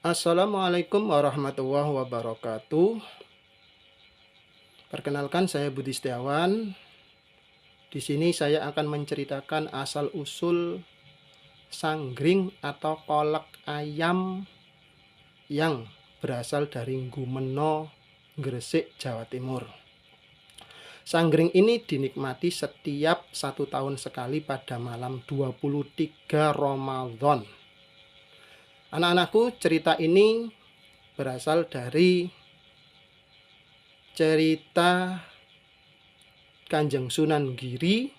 Assalamualaikum warahmatullahi wabarakatuh. Perkenalkan, saya Budi Setiawan. Di sini saya akan menceritakan asal-usul sanggring atau kolak ayam yang berasal dari Ngumeno, Gresik, Jawa Timur. Sanggring ini dinikmati setiap 1 tahun sekali pada malam 23 Ramadan. Anak-anakku, cerita ini berasal dari cerita Kanjeng Sunan Giri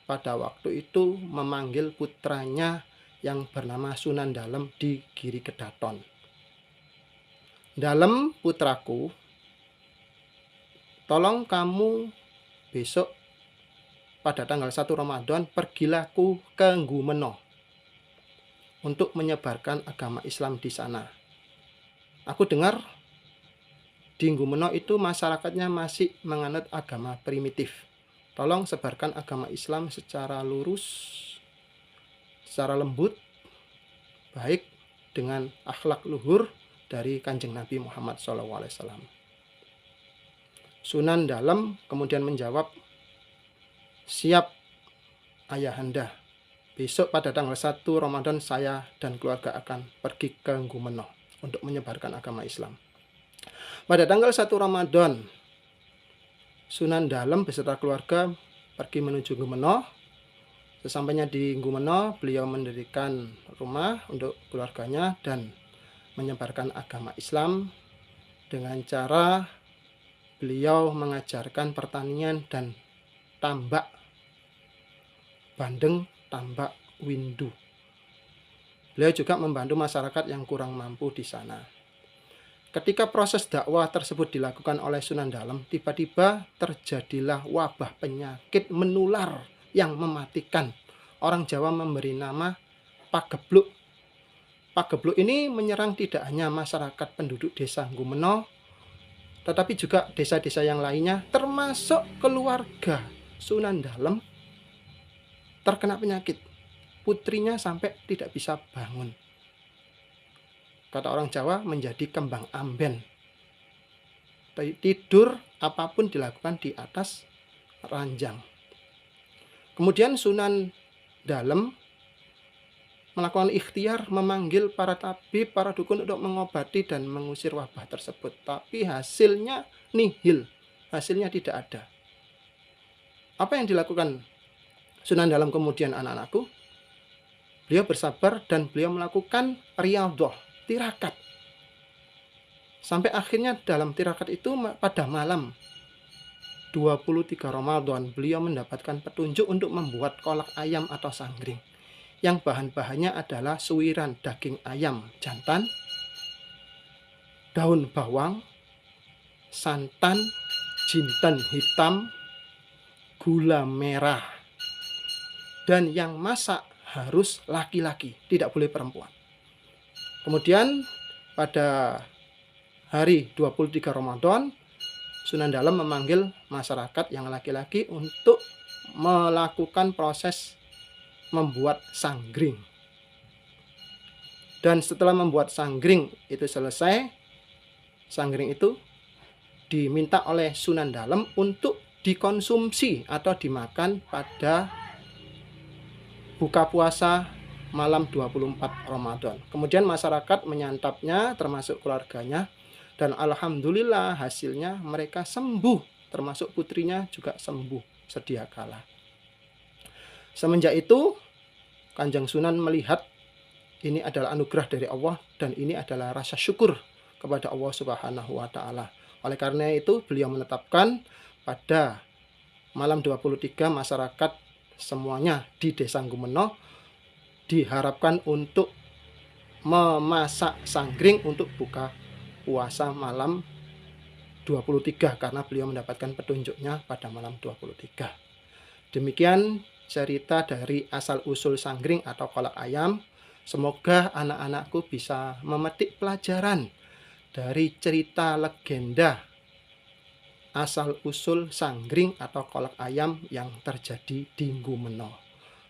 pada waktu itu memanggil putranya yang bernama Sunan Dalem di Giri Kedaton. Dalem, putraku, tolong kamu besok pada tanggal 1 Ramadan pergilah ke Ngumeno untuk menyebarkan agama Islam di sana. Aku dengar di Ngumeno itu masyarakatnya masih menganut agama primitif. Tolong sebarkan agama Islam secara lurus, secara lembut, baik dengan akhlak luhur dari Kanjeng Nabi Muhammad SAW. Sunan Dalem kemudian menjawab, "Siap Ayahanda. Besok pada tanggal 1 Ramadan saya dan keluarga akan pergi ke Ngumeno untuk menyebarkan agama Islam." Pada tanggal 1 Ramadan, Sunan Dalem beserta keluarga pergi menuju Ngumeno. Sesampainya di Ngumeno, beliau mendirikan rumah untuk keluarganya dan menyebarkan agama Islam dengan cara beliau mengajarkan pertanian dan tambak bandeng, tambak windu. Beliau juga membantu masyarakat yang kurang mampu di sana. Ketika proses dakwah tersebut dilakukan oleh Sunan Dalem, tiba-tiba terjadilah wabah penyakit menular yang mematikan. Orang Jawa memberi nama pagebluk. Pagebluk ini menyerang tidak hanya masyarakat penduduk desa Ngumeno, tetapi juga desa-desa yang lainnya, termasuk keluarga Sunan Dalem terkena penyakit. Putrinya sampai tidak bisa bangun. Kata orang Jawa, menjadi kembang amben. Tidur apapun dilakukan di atas ranjang. Kemudian Sunan Dalem melakukan ikhtiar memanggil para tabib, para dukun untuk mengobati dan mengusir wabah tersebut. Tapi hasilnya nihil, hasilnya tidak ada. Apa yang dilakukan Sunan Dalem kemudian, anak-anakku? Beliau bersabar dan beliau melakukan riyadhah, tirakat. Sampai akhirnya dalam tirakat itu pada malam 23 Ramadan beliau mendapatkan petunjuk untuk membuat kolak ayam atau sanggring. Yang bahan-bahannya adalah suwiran daging ayam jantan, daun bawang, santan, jinten hitam, gula merah. Dan yang masak harus laki-laki, tidak boleh perempuan. Kemudian pada hari 23 Ramadan, Sunan Dalem memanggil masyarakat yang laki-laki untuk melakukan proses membuat sanggring. Dan setelah membuat sanggring itu selesai, sanggring itu diminta oleh Sunan Dalem untuk dikonsumsi atau dimakan pada buka puasa malam 24 Ramadan. Kemudian masyarakat menyantapnya termasuk keluarganya, dan alhamdulillah hasilnya mereka sembuh, termasuk putrinya juga sembuh sedia kala. Semenjak itu Kanjeng Sunan melihat ini adalah anugerah dari Allah dan ini adalah rasa syukur kepada Allah Subhanahu wa taala. Oleh karena itu beliau menetapkan pada malam 23 masyarakat semuanya di Desa Ngumeno diharapkan untuk memasak sanggring untuk buka puasa malam 23 karena beliau mendapatkan petunjuknya pada malam 23. Demikian cerita dari asal-usul sanggring atau kolak ayam. Semoga anak-anakku bisa memetik pelajaran dari cerita legenda asal-usul sanggring atau kolak ayam yang terjadi di Ngumeno.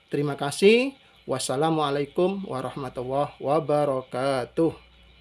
Terima kasih. Wassalamualaikum warahmatullahi wabarakatuh.